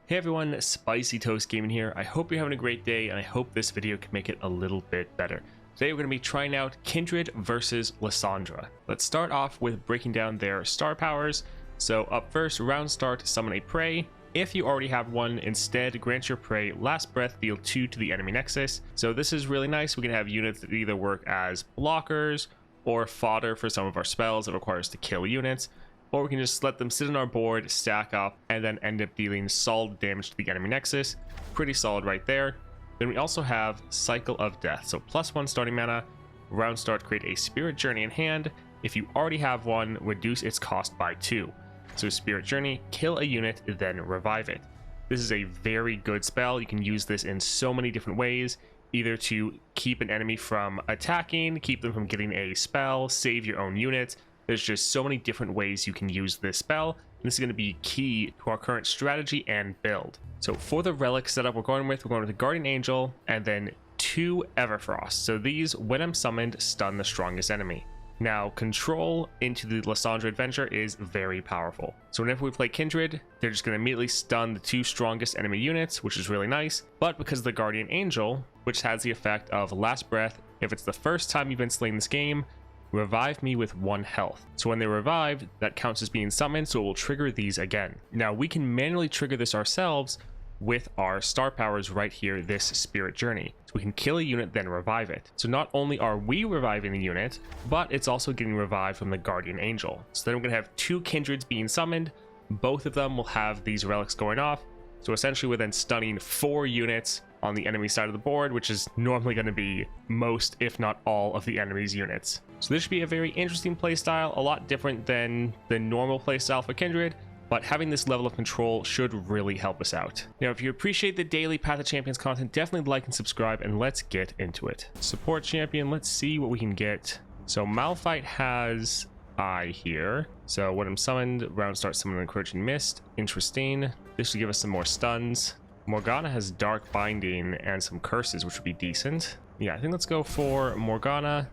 Hey everyone, Spicy Toast Gaming here. I hope you're having a great day and I hope this video can make it a little bit better. Today we're going to be trying out Kindred versus Lissandra. Let's start off with breaking down their star powers. So up first, round start, summon a prey. If you already have one, instead grant your prey last breath, deal 2 to the enemy nexus. So this is really nice. We can have units that either work as blockers or fodder for some of our spells that require us to kill units. Or we can just let them sit on our board, stack up, and then end up dealing solid damage to the enemy nexus. Pretty solid right there. Then we also have Cycle of Death. So +1 starting mana, round start, create a Spirit Journey in hand. If you already have one, reduce its cost by 2. So Spirit Journey, kill a unit, then revive it. This is a very good spell. You can use this in so many different ways, either to keep an enemy from attacking, keep them from getting a spell, save your own units. There's just so many different ways you can use this spell, and this is going to be key to our current strategy and build. So for the relic setup we're going with the Guardian Angel, and then 2 Everfrost. So these, when I'm summoned, stun the strongest enemy. Now, control into the Lissandra adventure is very powerful. So whenever we play Kindred, they're just going to immediately stun the 2 strongest enemy units, which is really nice. But because of the Guardian Angel, which has the effect of last breath, if it's the first time you've been slaying this game, revive me with 1 health. So when they revive, that counts as being summoned, so it will trigger these again. Now we can manually trigger this ourselves with our star powers right here, this Spirit Journey. So we can kill a unit, then revive it. So not only are we reviving the unit, but it's also getting revived from the Guardian Angel. So then we're gonna have 2 Kindreds being summoned. Both of them will have these relics going off. So essentially we're then stunning 4 units on the enemy side of the board, which is normally going to be most, if not all, of the enemy's units. So this should be a very interesting playstyle, a lot different than the normal playstyle for Kindred, but having this level of control should really help us out. Now, if you appreciate the daily Path of Champions content, definitely like and subscribe, and let's get into it. Support champion, let's see what we can get. So Malphite has Eye here. So when I'm summoned, round start, summon an Encroaching Mist. Interesting. This should give us some more stuns. Morgana has Dark Binding and some curses, which would be decent. Yeah, I think let's go for Morgana.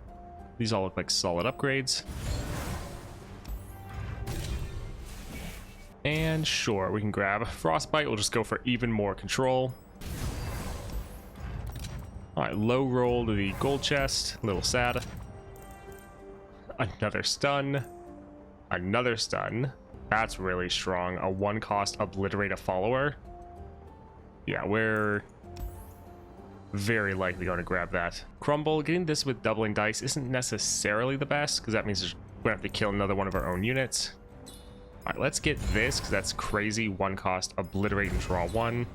These all look like solid upgrades. And sure, we can grab Frostbite. We'll just go for even more control. All right, low roll to the gold chest. A little sad. Another stun. Another stun. That's really strong. A 1-cost Obliterate a Follower. Yeah, we're very likely going to grab that. Crumble, getting this with doubling dice isn't necessarily the best, because that means we're going to have to kill another one of our own units. All right, let's get this, because that's crazy. 1-cost Obliterate and draw 1.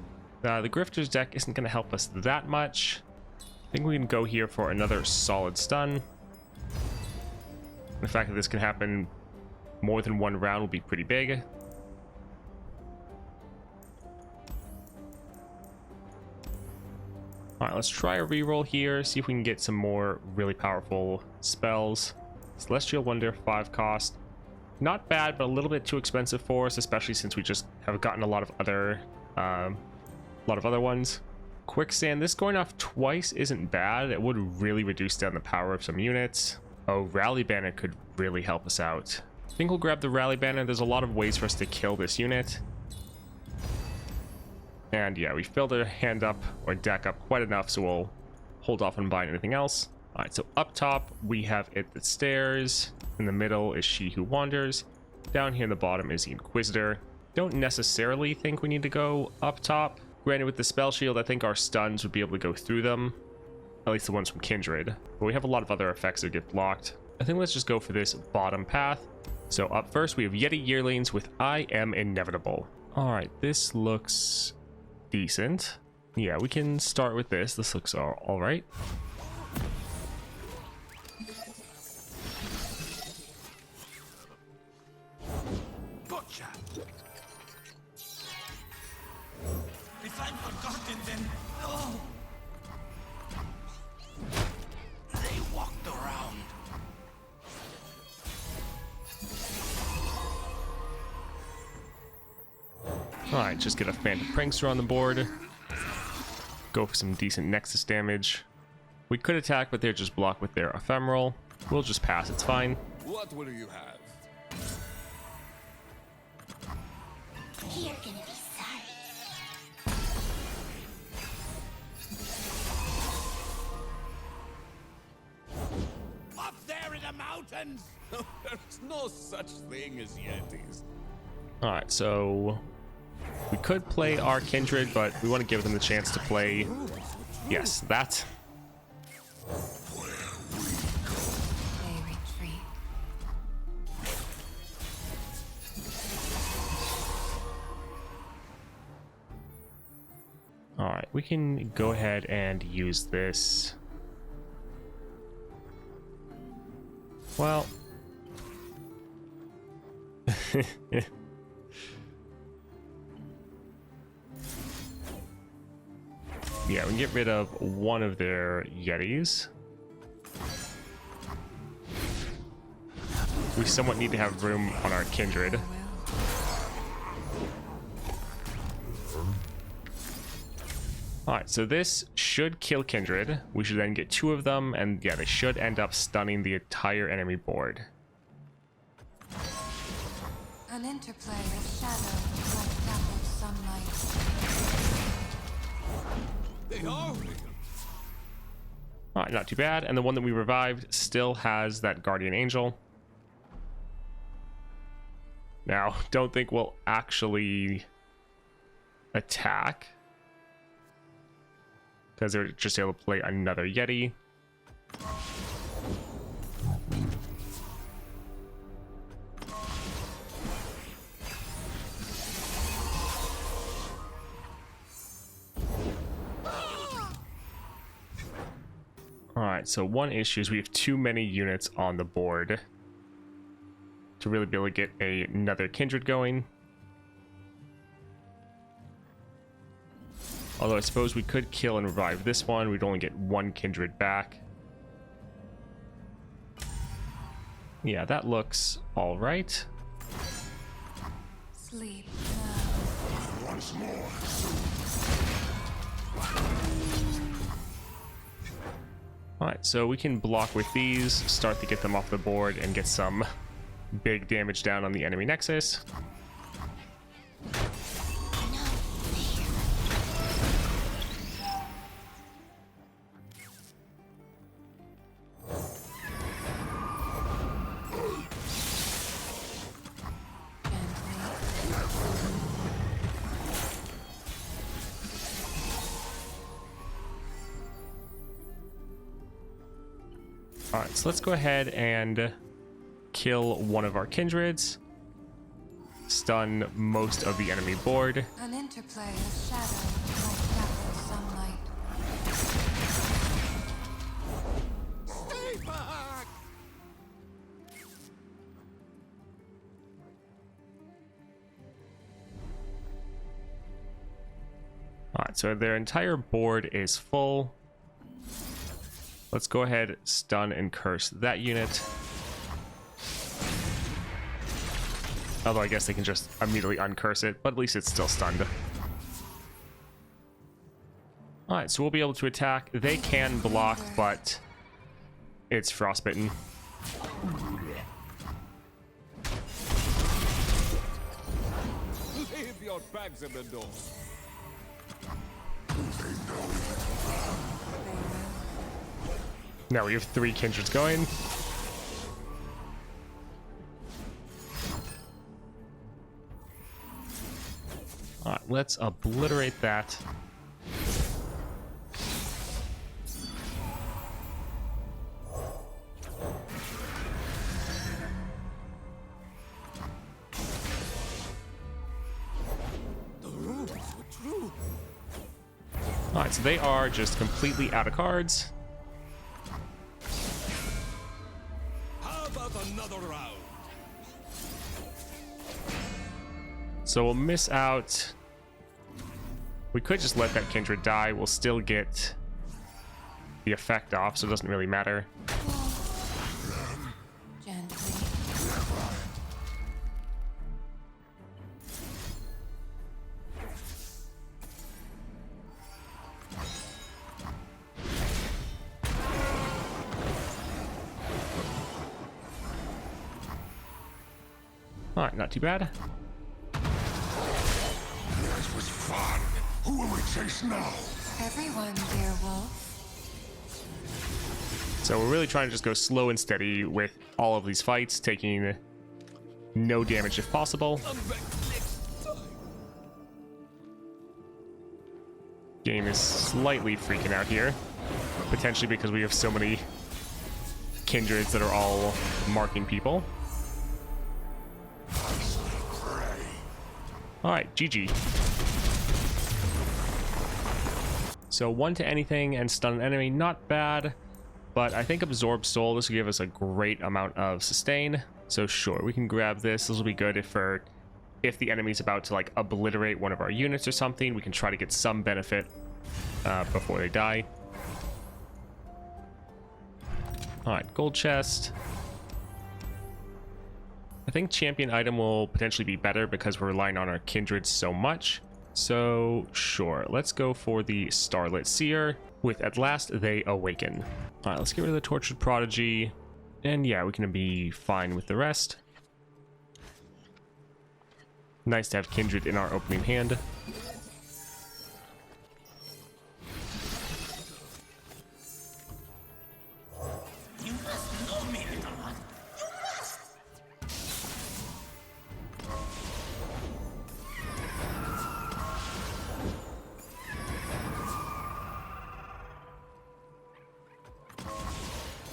The Grifter's deck isn't going to help us that much. I think we can go here for another solid stun. The fact that this can happen more than 1 round will be pretty big. All right, let's try a reroll here, see if we can get some more really powerful spells. Celestial Wonder, 5-cost. Not bad, but a little bit too expensive for us, especially since we just have gotten a lot of other ones. Quicksand, this going off twice isn't bad. It would really reduce down the power of some units. Oh, Rally Banner could really help us out. I think we'll grab the Rally Banner. There's a lot of ways for us to kill this unit. And yeah, we filled our hand up or deck up quite enough, so we'll hold off on buying anything else. All right, so up top we have It That Stares. In the middle is She Who Wanders. Down here in the bottom is the Inquisitor. Don't necessarily think we need to go up top. Granted, with the spell shield, I think our stuns would be able to go through them. At least the ones from Kindred. But we have a lot of other effects that get blocked. I think let's just go for this bottom path. So up first we have Yeti Yearlings with I Am Inevitable. All right, this looks decent. Yeah, we can start with this. This looks all right. Gotcha. If I'm forgotten, then oh, they walked around. All right, just get a Phantom Prankster on the board. Go for some decent Nexus damage. We could attack, but they're just blocked with their Ephemeral. We'll just pass, it's fine. What will you have? You're gonna be sorry. mountains? There's no such thing as Yetis. All right, so we could play our Kindred, but we want to give them the chance to play. Yes, that. They retreat. All right, we can go ahead and use this. Well. Yeah, we can get rid of one of their Yetis. We somewhat need to have room on our Kindred. Alright, so this should kill Kindred. We should then get 2 of them, and yeah, they should end up stunning the entire enemy board. An interplay of shadow like dappled sunlight. They are real. Alright, not too bad. And the one that we revived still has that Guardian Angel. Now, don't think we'll actually attack, because they're just able to play another Yeti. Alright, so one issue is we have too many units on the board to really be able to get another Kindred going. Although I suppose we could kill and revive this one. We'd only get 1 Kindred back. Yeah, that looks alright. Sleep now. Once more. Alright, so we can block with these, start to get them off the board, and get some big damage down on the enemy Nexus. Alright, so let's go ahead and kill one of our Kindreds. Stun most of the enemy board. An interplay of shadow like dappled sunlight. Stay back! Alright, so their entire board is full. Let's go ahead, stun and curse that unit. Although I guess they can just immediately uncurse it, but at least it's still stunned. Alright, so we'll be able to attack. They can block, but it's frostbitten. Leave your bags in the door. Now we have 3 Kindreds going. Alright, let's obliterate that. The rules were true. Alright, so they are just completely out of cards. How about another round? So we'll miss out. We could just let that Kindred die. We'll still get the effect off, so it doesn't really matter. Gently. Alright, not too bad. This was fun. Who will we chase now? Everyone, dear wolf. So we're really trying to just go slow and steady with all of these fights, taking no damage if possible. Come back next time. Game is slightly freaking out here, potentially because we have so many kindreds that are all marking people. Alright, GG. So 1 to anything and stun an enemy, not bad. But I think Absorb Soul, this will give us a great amount of sustain. So sure, we can grab this. This will be good if the enemy's about to like obliterate one of our units or something. We can try to get some benefit before they die. Alright, gold chest. I think champion item will potentially be better because we're relying on our kindred so much. So sure, let's go for the Starlit Seer with At Last They Awaken. All right, let's get rid of the Tortured Prodigy. And yeah, we can be fine with the rest. Nice to have Kindred in our opening hand. You must know me, little one. You must.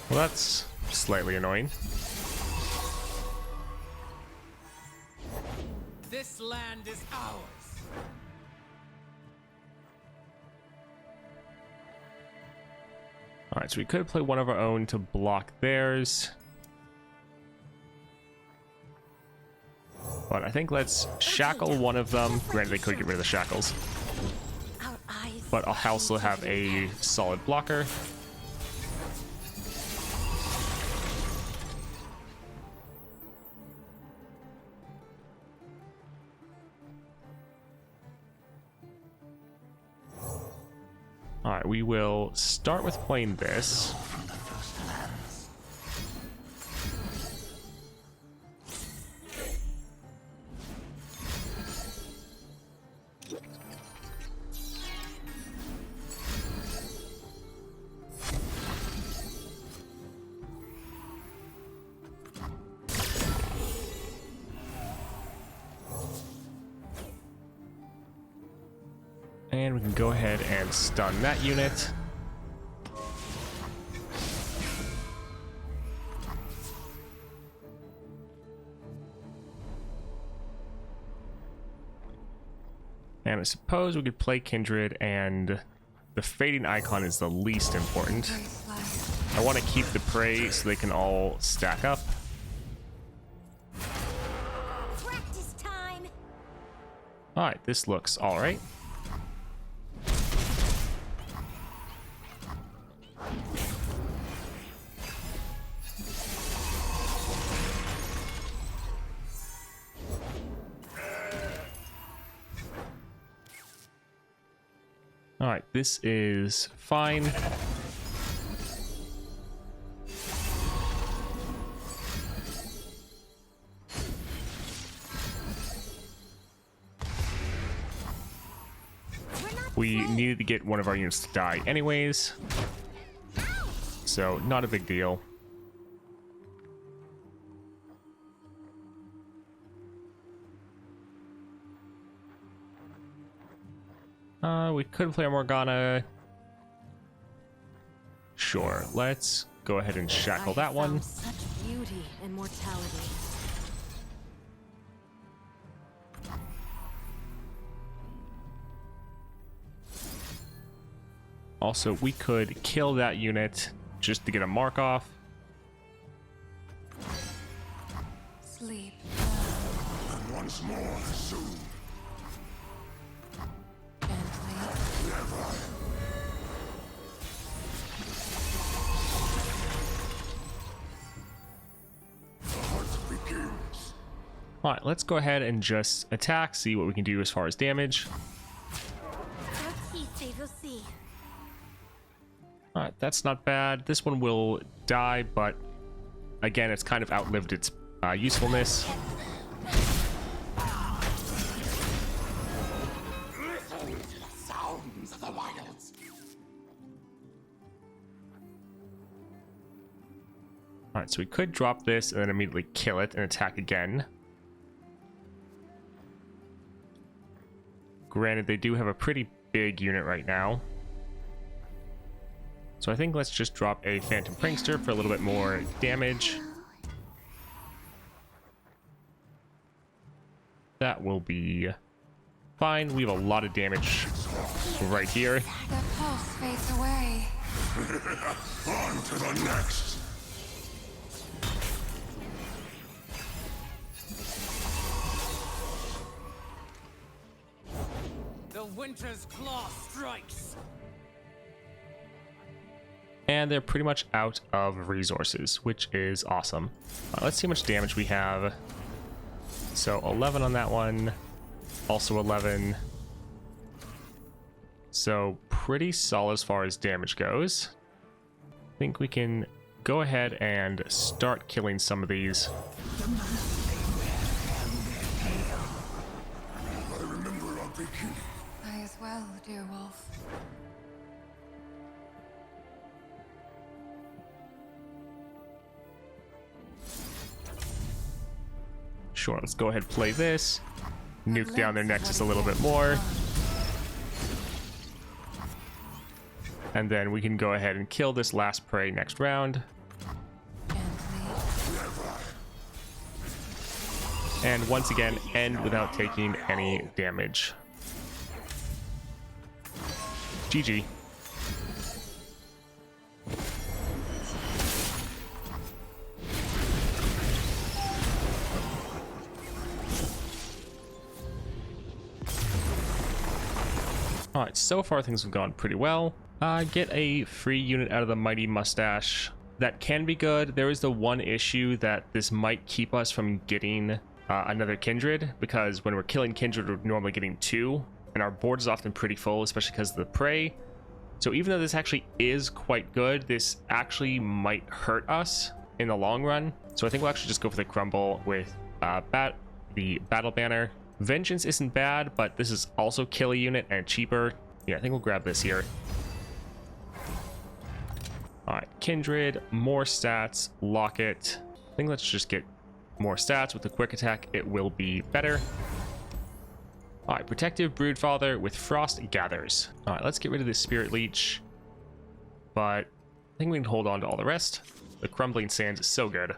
Well, that's slightly annoying. This land is ours. Alright, so we could play one of our own to block theirs. But I think let's shackle one of them. Granted, they could get rid of the shackles. But I'll also have a solid blocker. Alright, we will start with playing this. And we can go ahead and stun that unit. And I suppose we could play Kindred, and the fading icon is the least important. I want to keep the prey so they can all stack up. Practice time. Alright, this looks alright. Alright, this is fine. We needed to get one of our units to die anyways, so not a big deal. We could play a Morgana. Sure, let's go ahead and shackle that one. Such beauty and mortality. Also, we could kill that unit just to get a mark off. Sleep. And once more soon. Gently. Never. The hunt begins. Alright, let's go ahead and just attack, see what we can do as far as damage. Alright, that's not bad. This one will die, but again, it's kind of outlived its usefulness. Listen to the sounds of the wilds. Alright, so we could drop this and then immediately kill it and attack again. Granted, they do have a pretty big unit right now. So I think let's just drop a Phantom Prankster for a little bit more damage. That will be fine. We have a lot of damage right here. The pulse fades away. On to the next. The winter's claw strikes. And they're pretty much out of resources, which is awesome. Let's see how much damage we have. So 11 on that one, also 11. So pretty solid as far as damage goes. I think we can go ahead and start killing some of these. I remember our beginning. I as well, dear wolf. Sure, let's go ahead and play this. Nuke down their nexus a little bit more. And then we can go ahead and kill this last prey next round. And once again, end without taking any damage. GG. Alright, so far things have gone pretty well. Get a free unit out of the Mighty Mustache. That can be good. There is the one issue that this might keep us from getting another Kindred, because when we're killing Kindred, we're normally getting 2, and our board is often pretty full, especially because of the prey. So even though this actually is quite good, this actually might hurt us in the long run. So I think we'll actually just go for the Crumble with the Battle Banner. Vengeance isn't bad, but this is also kill a unit and cheaper. Yeah, I think we'll grab this here. Alright, Kindred, more stats, Locket. I think let's just get more stats with the quick attack. It will be better. Alright, Protective Broodfather with Frost Gathers. Alright, let's get rid of this Spirit Leech. But I think we can hold on to all the rest. The Crumbling Sands is so good.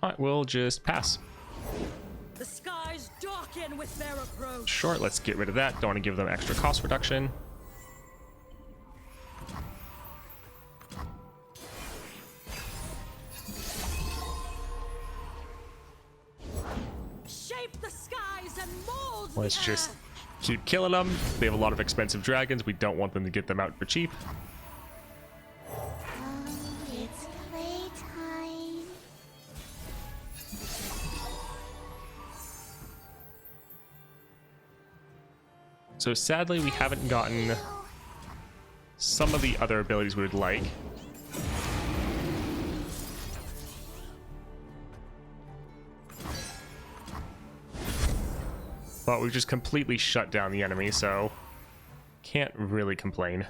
Alright, we'll just pass. The skies darken with their approach. Sure, let's get rid of that. Don't want to give them extra cost reduction. Shape the skies and mold the Let's just earth. keep killing them. They have a lot of expensive dragons. We don't want them to get them out for cheap. It's playtime. So sadly, we haven't gotten some of the other abilities we would like. But we've just completely shut down the enemy, so can't really complain.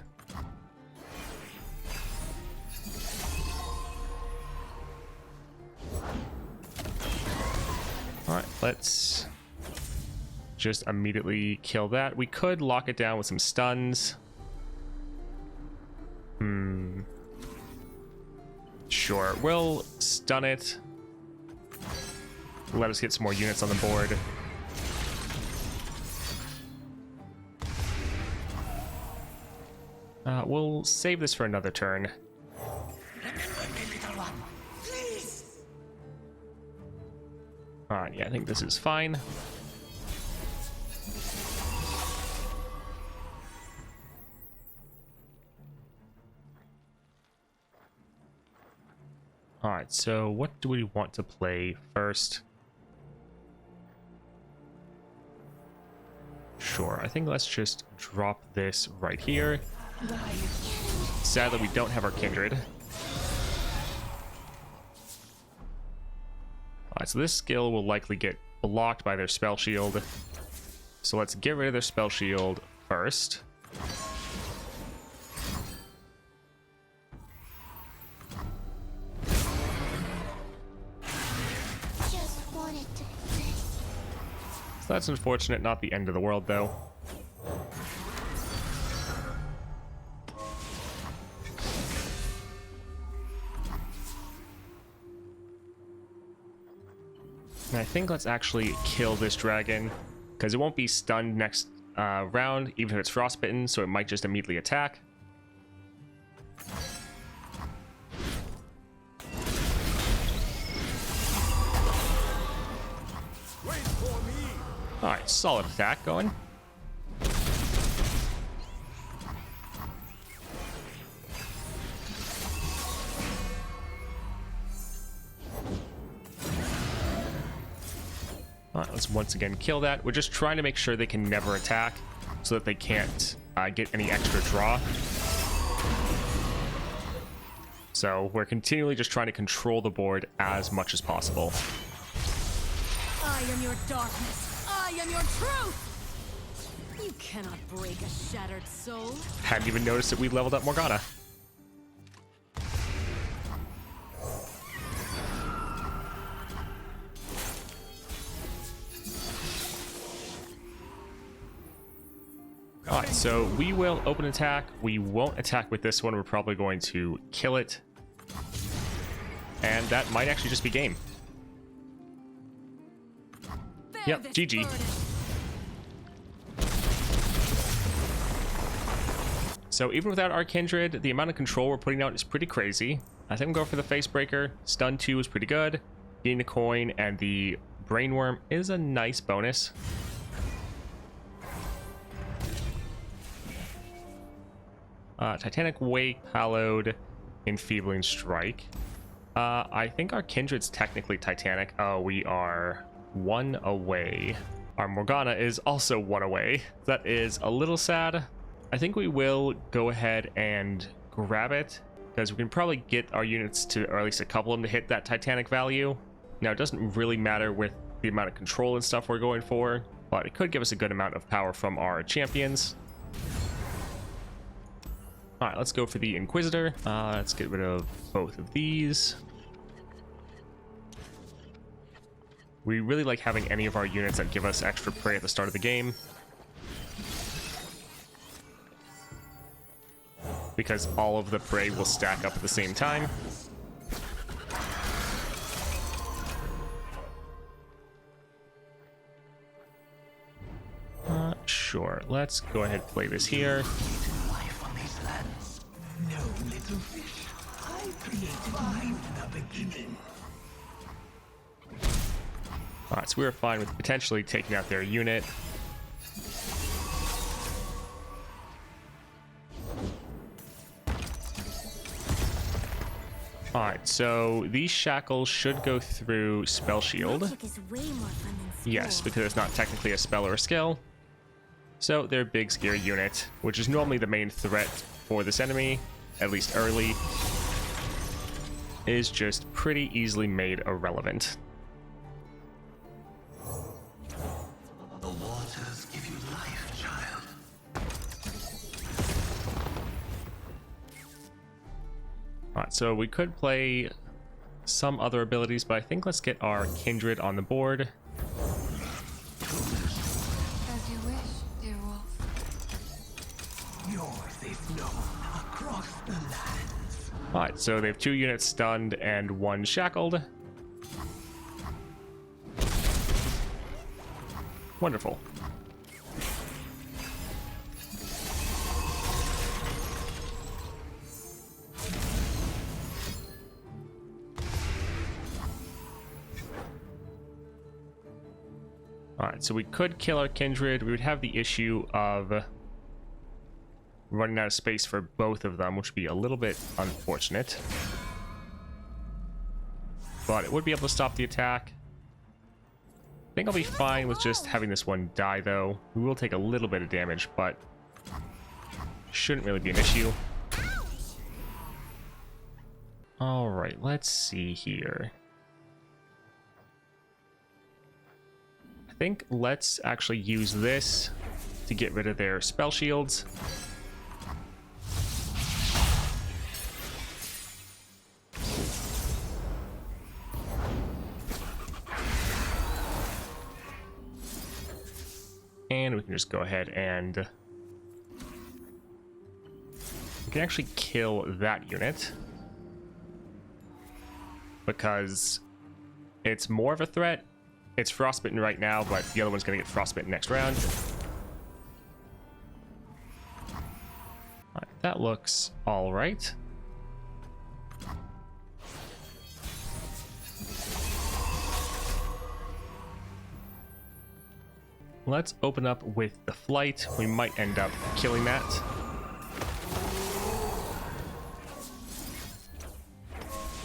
Alright, let's just immediately kill that. We could lock it down with some stuns. Sure, we'll stun it. Let us get some more units on the board. We'll save this for another turn. Remember me, little one. Please. Alright, yeah, I think this is fine. Alright, so what do we want to play first? Sure, I think let's just drop this right here. Sadly, we don't have our Kindred. Alright, so this skill will likely get blocked by their spell shield. So let's get rid of their spell shield first. Just wanted to play. So that's unfortunate, not the end of the world though. And I think let's actually kill this dragon, because it won't be stunned next round, even if it's frostbitten, so it might just immediately attack. Alright, solid attack going. Alright, let's once again kill that. We're just trying to make sure they can never attack so that they can't get any extra draw. So we're continually just trying to control the board as much as possible. I am your darkness. I am your truth. You cannot break a shattered soul. Hadn't even noticed that we leveled up Morgana. Alright, so we will open attack. We won't attack with this one. We're probably going to kill it. And that might actually just be game. Yep, GG. So even without our Kindred, the amount of control we're putting out is pretty crazy. I think I'm going for the Face Breaker. Stun 2 is pretty good. Getting the coin and the Brainworm is a nice bonus. Titanic Wake, Hallowed, Enfeebling Strike. I think our Kindred's technically Titanic. Oh, we are 1 away. Our Morgana is also 1 away. That is a little sad. I think we will go ahead and grab it, because we can probably get our units to, or at least a couple of them, to hit that Titanic value. Now, it doesn't really matter with the amount of control and stuff we're going for, but it could give us a good amount of power from our champions. All right, let's go for the Inquisitor. Let's get rid of both of these. We really like having any of our units that give us extra prey at the start of the game, because all of the prey will stack up at the same time. Sure, let's go ahead and play this here. Life on these lands. No little fish. I created you in the beginning. Alright, so we were fine with potentially taking out their unit. Alright, so these shackles should go through Spell Shield. Magic is way more fun than school. Yes, because it's not technically a spell or a skill. So their big scary unit, which is normally the main threat for this enemy, at least early, is just pretty easily made irrelevant. The waters give you life, child. Alright, so we could play some other abilities, but I think let's get our Kindred on the board. As you wish, dear wolf. Yours is known across the lands. Alright, so they have 2 units stunned and 1 shackled. Wonderful. Alright, so we could kill our Kindred. We would have the issue of running out of space for both of them, which would be a little bit unfortunate. But it would be able to stop the attack. I think I'll be fine with just having this one die, though. We will take a little bit of damage, but shouldn't really be an issue. Alright, let's see here. I think let's actually use this to get rid of their spell shields. And we can just go ahead and we can actually kill that unit because it's more of a threat. It's frostbitten right now, but the other one's gonna get frostbitten next round. Alright, that looks all right. Let's open up with the flight. We might end up killing that.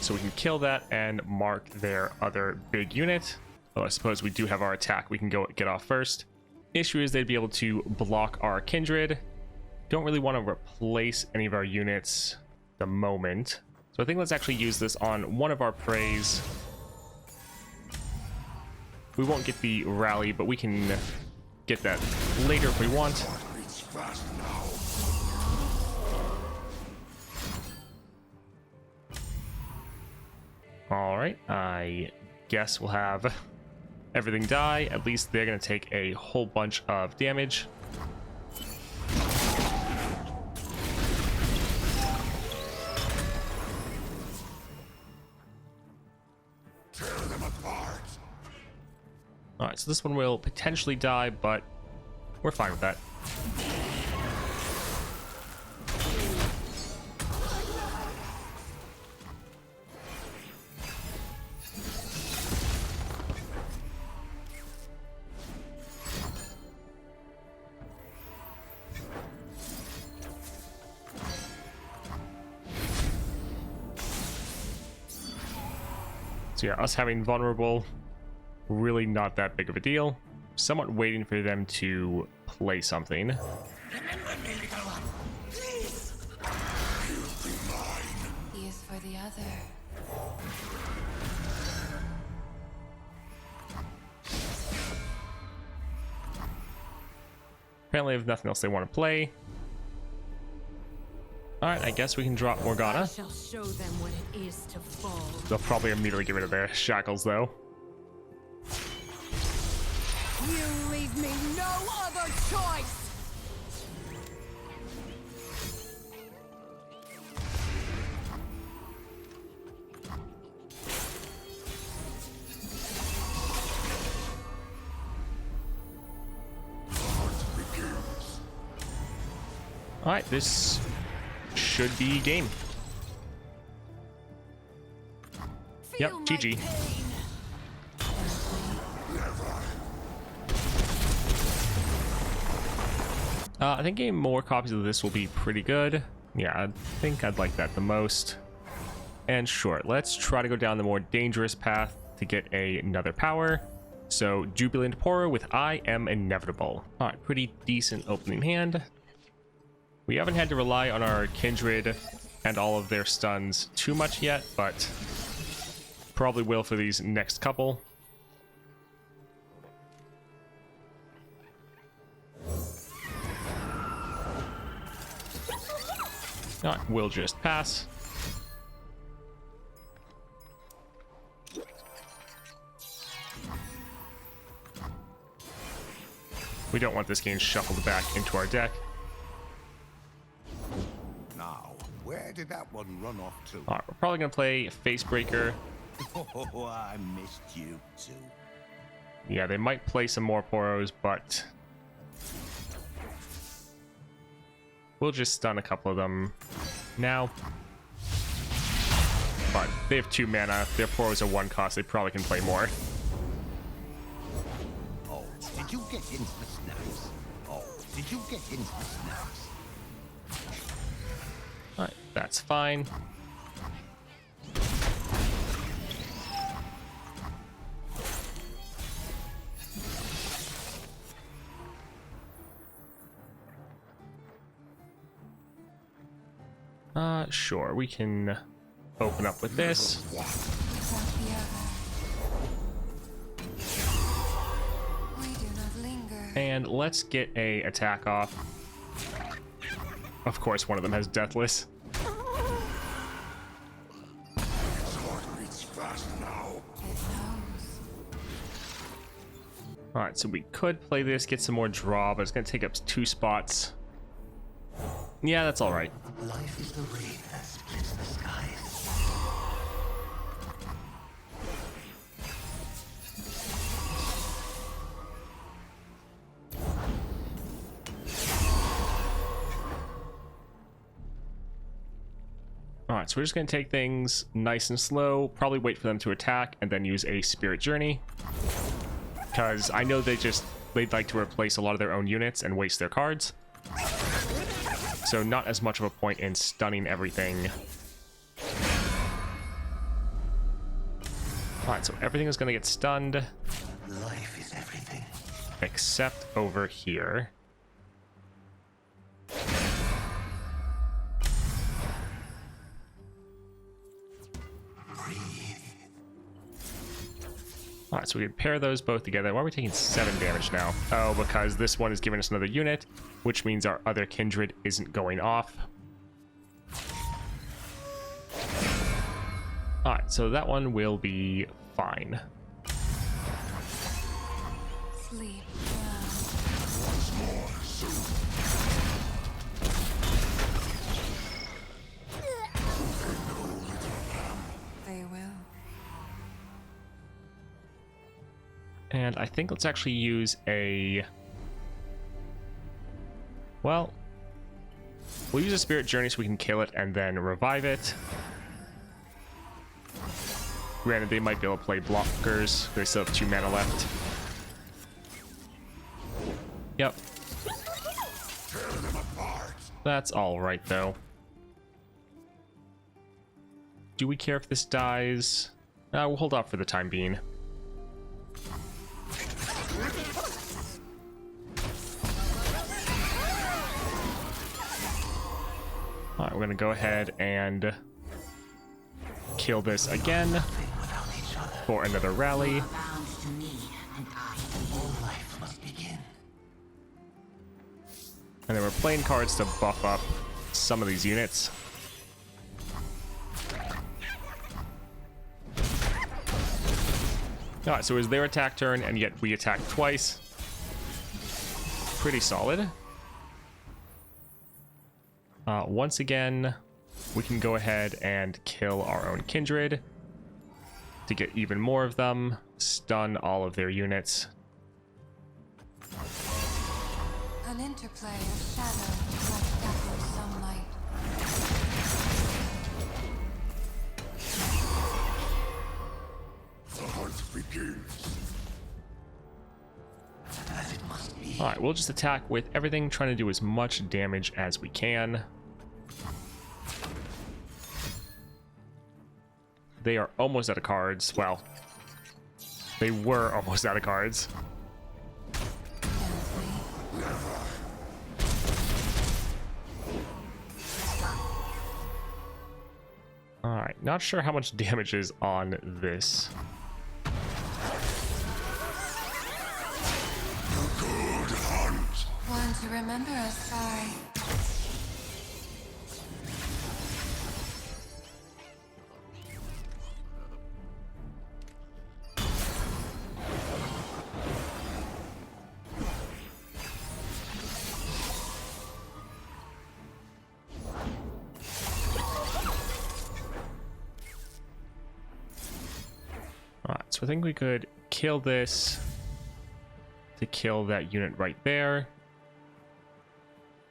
So we can kill that and mark their other big unit. Well, I suppose we do have our attack. We can go get off first. Issue is they'd be able to block our Kindred. Don't really want to replace any of our units at the moment. So I think let's actually use this on one of our preys. We won't get the rally, but we can get that later if we want. All right, I guess we'll have everything die. At least they're going to take a whole bunch of damage. Tear them apart. All right, so this one will potentially die, but we're fine with that. So yeah, us having vulnerable, really not that big of a deal. Somewhat waiting for them to play something. Remember me, little one. Please. He is for the other. Apparently, if nothing else they want to play. All right, I guess we can drop I Morgana. shall show them what it is to fall. They'll probably immediately get rid of their shackles, though. You leave me no other choice! All right, this should be game. Yep, Feel my GG. pain. I think getting more copies of this will be pretty good. Yeah, I think I'd like that the most. And sure, let's try to go down the more dangerous path to get another power. So, Jubilant Poro with I Am Inevitable. All right, pretty decent opening hand. We haven't had to rely on our Kindred and all of their stuns too much yet, but probably will for these next couple. Alright, we'll just pass. We don't want this getting shuffled back into our deck. Now, where did that one run off to? Alright, we're probably going to play Facebreaker. Oh, I missed you too. Yeah, they might play some more Poros, but we'll just stun a couple of them now. But they have 2 mana. Their Poros are 1 cost. They probably can play more. Oh, did you get into the snaps? Oh, did you get into the snaps? Alright, that's fine. Sure, we can open up with this. Without the other. We And let's get a attack off. Of course, one of them has Deathless. Alright, so we could play this, get some more draw, but it's going to take up 2 spots. Yeah, that's alright. Life is the rain that splits the skies. Alright, so we're just going to take things nice and slow, probably wait for them to attack, and then use a Spirit Journey. Because I know they'd like to replace a lot of their own units and waste their cards. So not as much of a point in stunning everything. Alright, so everything is going to get stunned. Life is everything. Except over here. Alright, so we can pair those both together. Why are we taking 7 damage now? Oh, because this one is giving us another unit, which means our other Kindred isn't going off. Alright, so that one will be fine. Sleep now. They will. And I think let's actually use a... Well, we'll use a Spirit Journey so we can kill it and then revive it. Granted, they might be able to play blockers. They still have 2 mana left. Yep. That's alright, though. Do we care if this dies? We'll hold off for the time being. Alright, we're gonna go ahead and kill this again for another rally. And then we're playing cards to buff up some of these units. Alright, so it was their attack turn, and yet we attacked twice. Pretty solid. Once again, we can go ahead and kill our own Kindred to get even more of them, stun all of their units. An interplay of shadow like dappled sunlight. The hunt begins. As it must be. Alright, we'll just attack with everything, trying to do as much damage as we can. They are almost out of cards. Well, they were almost out of cards. Alright, not sure how much damage is on this. Good hunt. One to remember us by. Alright, so I think we could kill this to kill that unit right there.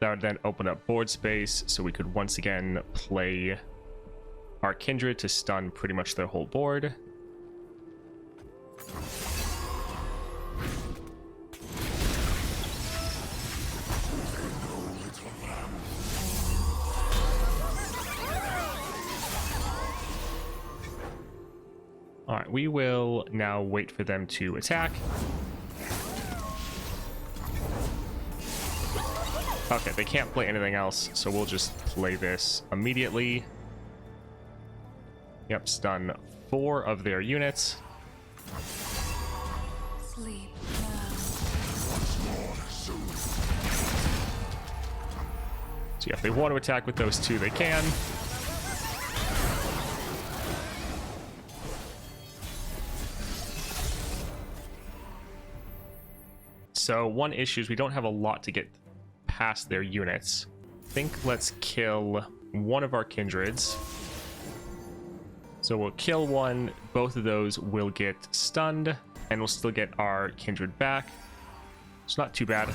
That would then open up board space, so we could once again play our Kindred to stun pretty much their whole board. Alright, we will now wait for them to attack. Okay, they can't play anything else, so we'll just play this immediately. Yep, stun 4 of their units. Sleep now. So yeah, if they want to attack with those two, they can. So one issue is we don't have a lot to get past their units. I think let's kill one of our kindreds. So we'll kill one, both of those will get stunned, and we'll still get our kindred back. It's not too bad.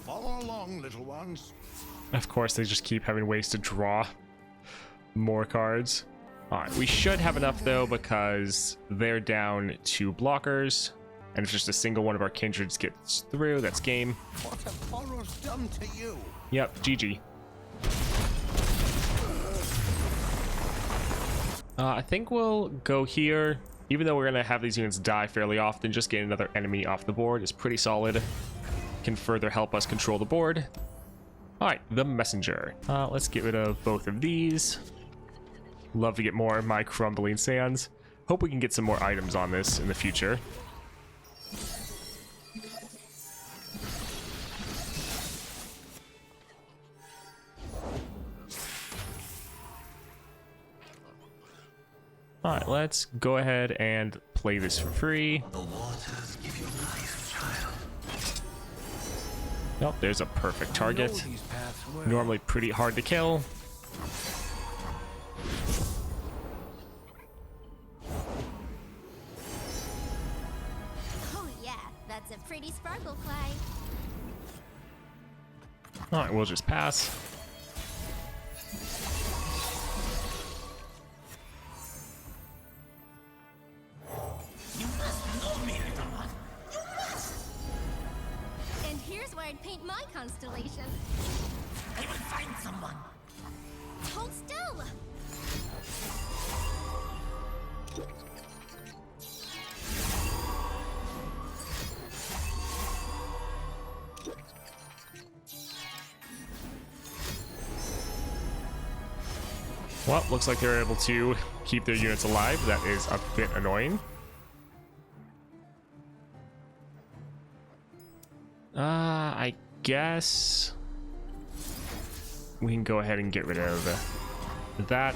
Follow along, little ones. Of course, they just keep having ways to draw more cards. All right, we should have enough though, because they're down 2 blockers, and if just a single one of our kindreds gets through, that's game. What have Boros done to you? Yep, GG. I think we'll go here. Even though we're gonna have these units die fairly often, just getting another enemy off the board is pretty solid. Can further help us control the board. All right, the messenger. Let's get rid of both of these. Love to get more of my crumbling sands. Hope we can get some more items on this in the future. All right, let's go ahead and play this for free. The waters give you life, child. Nope, there's a perfect target. These paths well. Normally pretty hard to kill. Oh yeah, that's a pretty sparkle, Clyde. All right, we'll just pass. You must know me, little one. And here's where I'd paint my constellation. I will find someone. Hold still! Well, looks like they're able to keep their units alive. That is a bit annoying. I guess we can go ahead and get rid of that.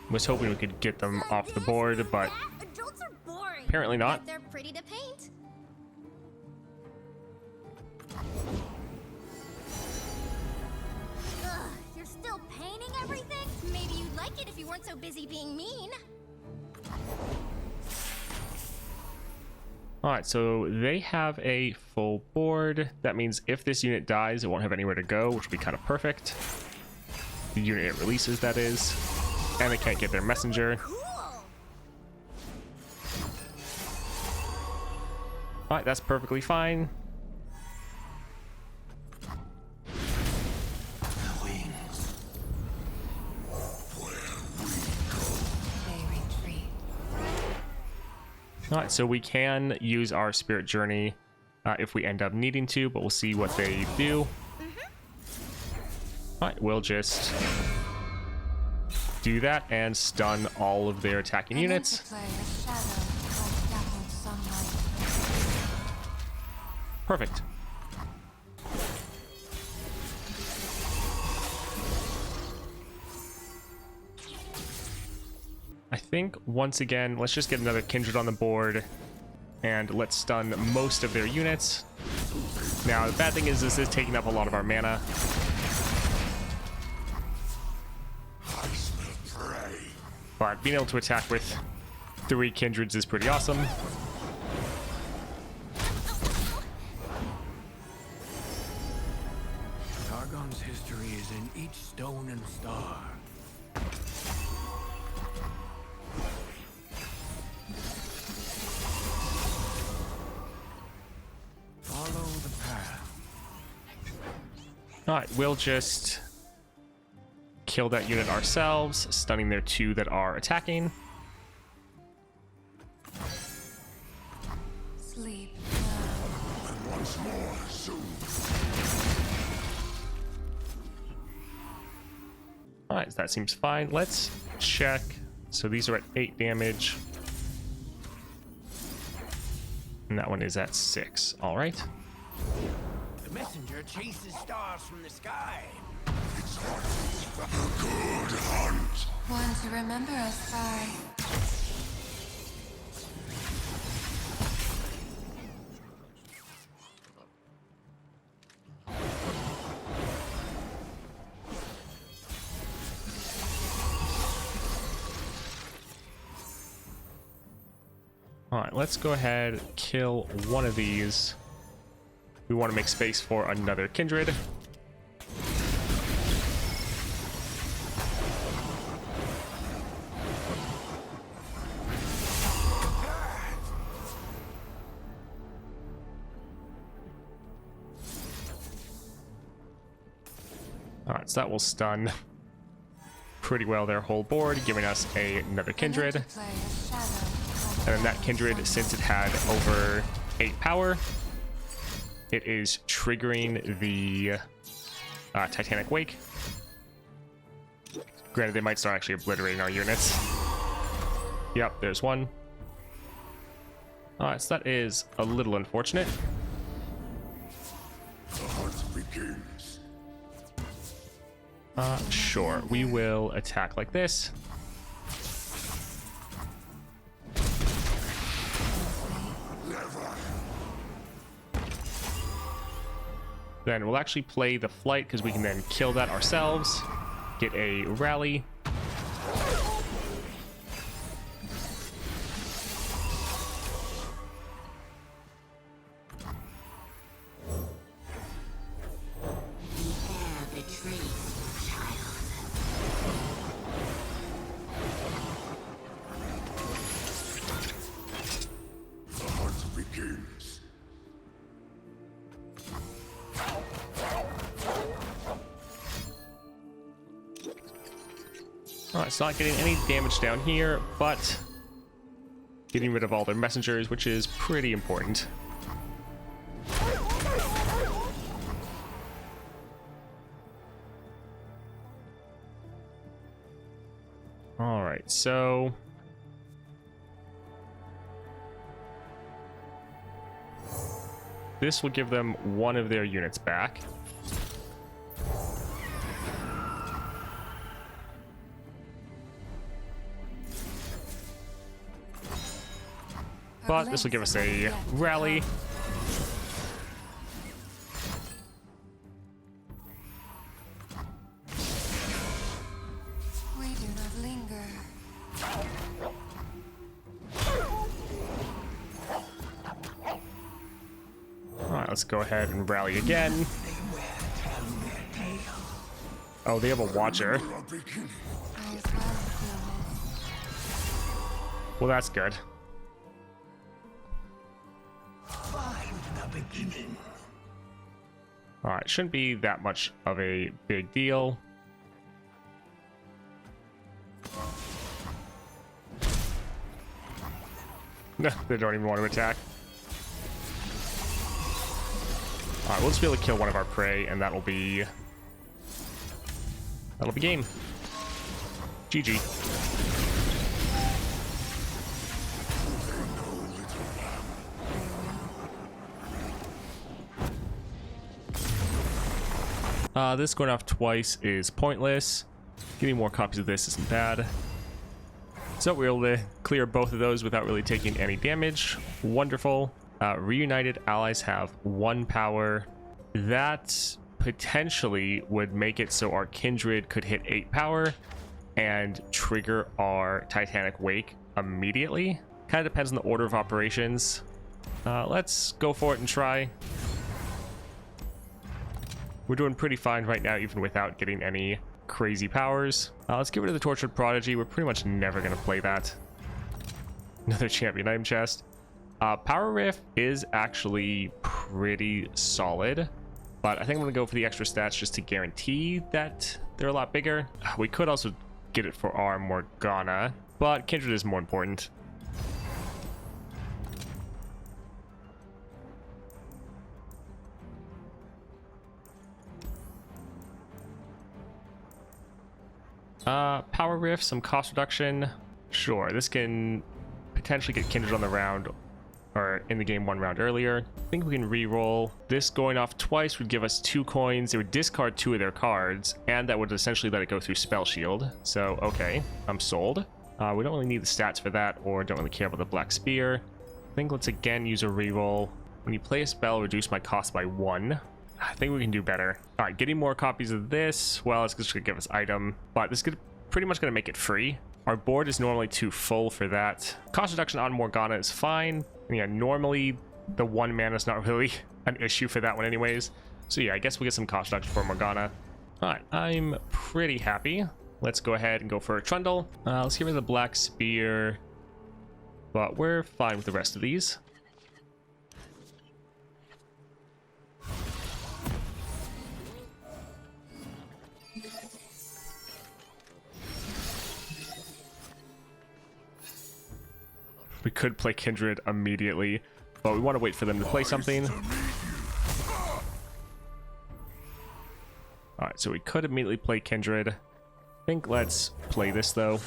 Was hoping we could get them off the board, but Adults are boring. apparently not. But they're pretty to paint. Ugh, you're still painting everything? Maybe you'd like it if you weren't so busy being mean. All right, so they have a full board. That means if this unit dies, it won't have anywhere to go, which would be kind of perfect. The unit it releases, that is. And they can't get their messenger. Cool. All right, that's perfectly fine. The wings. They retreat. All right, so we can use our spirit journey if we end up needing to, but we'll see what they do. All right, we'll just do that and stun all of their attacking units. Interplay of shadow like dappled sunlight. Perfect. I think once again, let's just get another kindred on the board and let's stun most of their units. Now, the bad thing is this is taking up a lot of our mana. I smell prey. But being able to attack with 3 kindreds is pretty awesome. Targon's history is in each stone and star. Follow the path. Alright, we'll just kill that unit ourselves, stunning their 2 that are attacking. Sleep. And once more, soon. All right, that seems fine. Let's check. So these are at 8 damage. And that one is at 6. All right. The messenger chases stars from the sky. One to remember us by. All right, let's go ahead, kill one of these. We want to make space for another Kindred. All right, so that will stun pretty well their whole board, giving us another Kindred. Interplay of shadow. And then that Kindred, since it had over 8 power, it is triggering the Titanic Wake. Granted, they might start actually obliterating our units. Yep, there's one. Alright, so that is a little unfortunate. The hunt begins. Sure, we will attack like this. Then we'll actually play the flight because we can then kill that ourselves. Get a rally. The hunt begins. Alright, so not getting any damage down here, but getting rid of all their messengers, which is pretty important. Alright, so this will give them one of their units back. But this will give us a rally. We do not linger. Alright, let's go ahead and rally again. Oh, they have a Watcher. I as well feel this. Well, that's good. Find the beginning. Alright, shouldn't be that much of a big deal. No, they don't even want to attack. Alright, we'll just be able to kill one of our prey, and that'll be game. GG. This going off twice is pointless. Getting more copies of this isn't bad. So we're able to clear both of those without really taking any damage. Wonderful. Reunited allies have 1 power. That potentially would make it so our Kindred could hit 8 power and trigger our Titanic Wake immediately. Kind of depends on the order of operations. Let's go for it and try. We're doing pretty fine right now, even without getting any crazy powers. Let's get rid of the Tortured Prodigy. We're pretty much never going to play that. Another champion item chest. Power Riff is actually pretty solid, but I think I'm going to go for the extra stats just to guarantee that they're a lot bigger. We could also get it for our Morgana, but Kindred is more important. Power Rift, some cost reduction. Sure, this can potentially get Kindred on the round, or in the game 1 round earlier. I think we can re-roll. This going off twice would give us 2 coins. It would discard 2 of their cards, and that would essentially let it go through Spell Shield. So, okay, I'm sold. We don't really need the stats for that, or don't really care about the Black Spear. I think let's again use a re-roll. When you play a spell, reduce my cost by 1. I think we can do better. All right, getting more copies of this. Well, it's just gonna give us item, but this is pretty much gonna make it free. Our board is normally too full for that. Cost reduction on Morgana is fine. Yeah, normally the 1 mana is not really an issue for that one anyways. So yeah, I guess we get some cost reduction for Morgana. All right, I'm pretty happy. Let's go ahead and go for a Trundle. Let's get rid of the Black Spear, but we're fine with the rest of these. We could play Kindred immediately, but we want to wait for them to play something. Alright, so we could immediately play Kindred. I think let's play this though.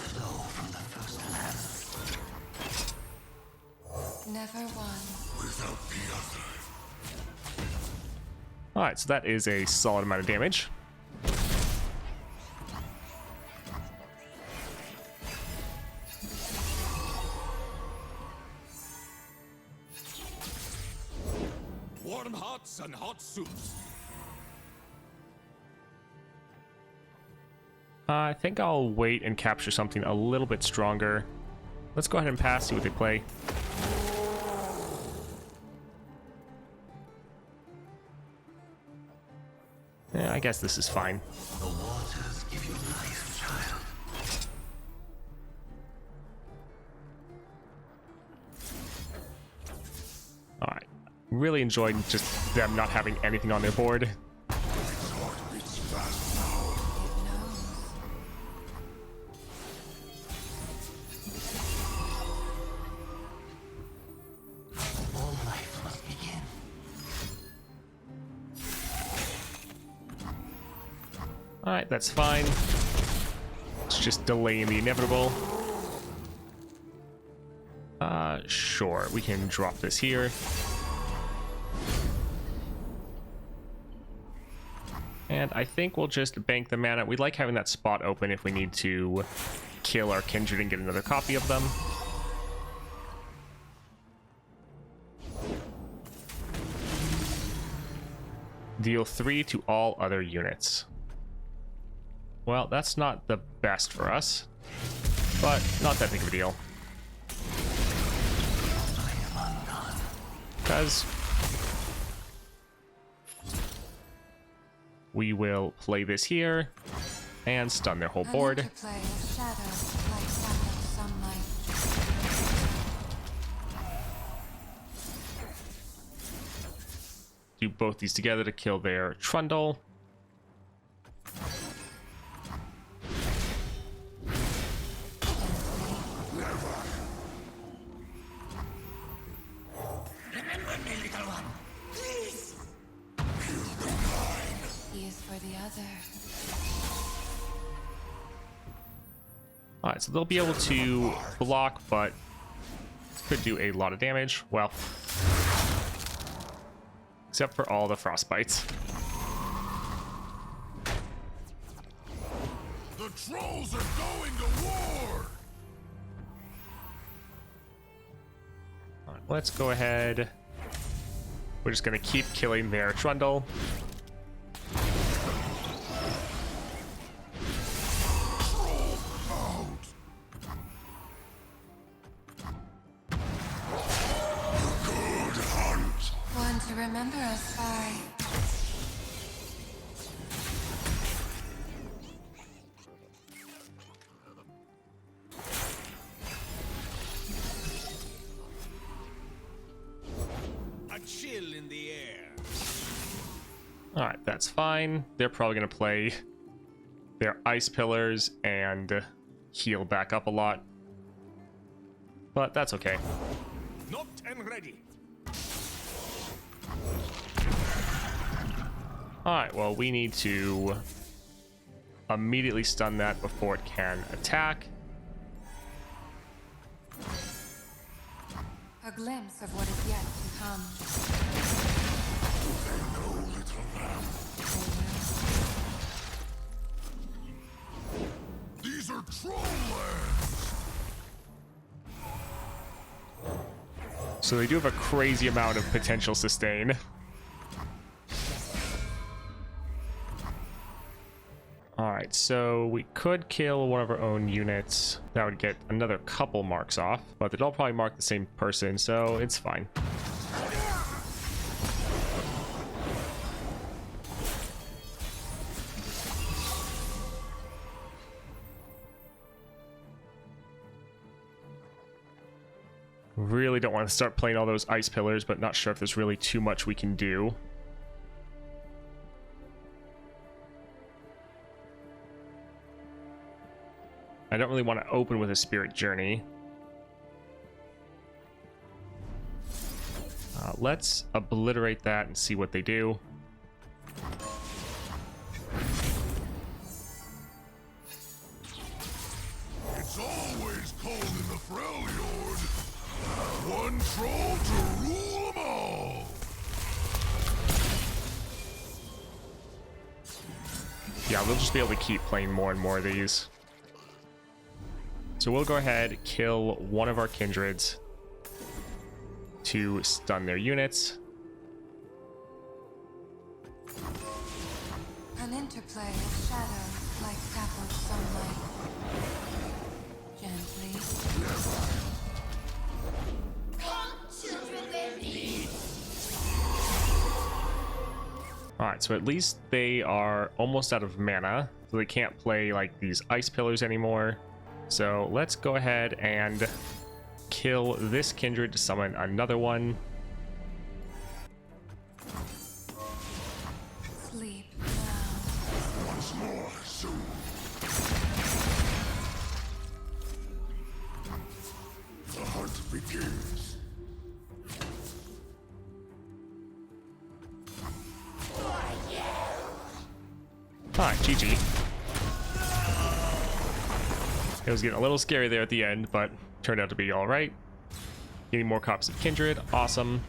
Never one. Alright, so that is a solid amount of damage. Warm hearts and hot soups. I think I'll wait and capture something a little bit stronger. Let's go ahead and pass, see what they play. Yeah, I guess this is fine. The waters give you life, child. Alright. Really enjoyed just them not having anything on their board. All life must begin. Alright, that's fine. It's just delaying the inevitable. Sure, we can drop this here. And I think we'll just bank the mana. We like having that spot open if we need to kill our Kindred and get another copy of them. Deal 3 to all other units. Well, that's not the best for us, but not that big of a deal. Because we will play this here and stun their whole board. An interplay of shadows like that of sunlight. Do both these together to kill their Trundle. Remember me, little one. Please. He is for the other. Alright, so they'll be able to block, but could do a lot of damage. Well, except for all the frostbites. The trolls are going to war. Alright, let's go ahead. We're just going to keep killing their Trundle. One to remember us by. A chill in the air. Alright, that's fine. They're probably going to play their Ice Pillars and heal back up a lot. But that's okay. Knocked and ready. Alright, well, we need to immediately stun that before it can attack. A glimpse of what is yet to come. These are troll lands. So they do have a crazy amount of potential sustain. Alright, so we could kill one of our own units. That would get another couple marks off, but they'd all probably mark the same person, so it's fine. Really don't want to start playing all those ice pillars, but not sure if there's really too much we can do. I don't really want to open with a spirit journey. Let's obliterate that and see what they do. It's always cold in the Freljord. One troll to rule them all. Yeah, we'll just be able to keep playing more and more of these. So we'll go ahead, kill one of our kindreds to stun their units. An interplay of shadows like dappled sunlight. Gently. Alright, so at least they are almost out of mana, so they can't play like these ice pillars anymore. So let's go ahead and kill this kindred to summon another one. Sleep now. Once more soon. The hunt begins. Alright, GG. It was getting a little scary there at the end, but turned out to be alright. Getting more copies of Kindred, awesome.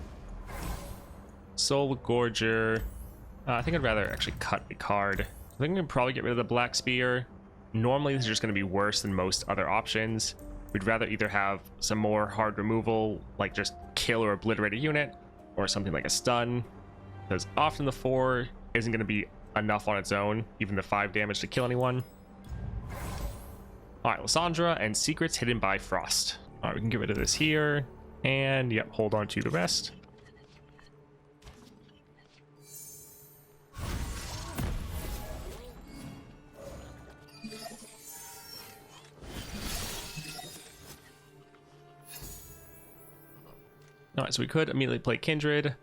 Soul Gorger. I think I'd rather actually cut a card. I think I'm gonna probably get rid of the Black Spear. Normally this is just gonna be worse than most other options. We'd rather either have some more hard removal, like just kill or obliterate a unit, or something like a stun, because often the 4 isn't gonna be enough on its own, even the 5 damage to kill anyone. Alright, Lissandra and secrets hidden by frost. Alright, we can get rid of this here. And, yep, hold on to the rest. Alright, so we could immediately play Kindred.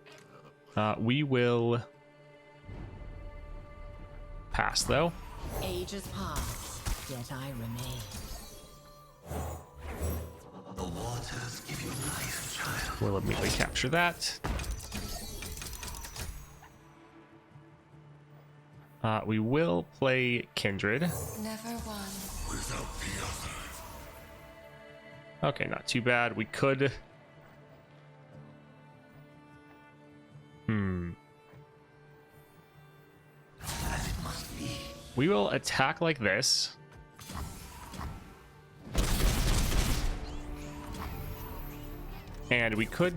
We will pass, though. Ages pass. Yet I remain. The waters give you life, child. We'll immediately capture that. We will play Kindred. Never one. Without the other. Okay, not too bad. We could... As it must be. We will attack like this. And we could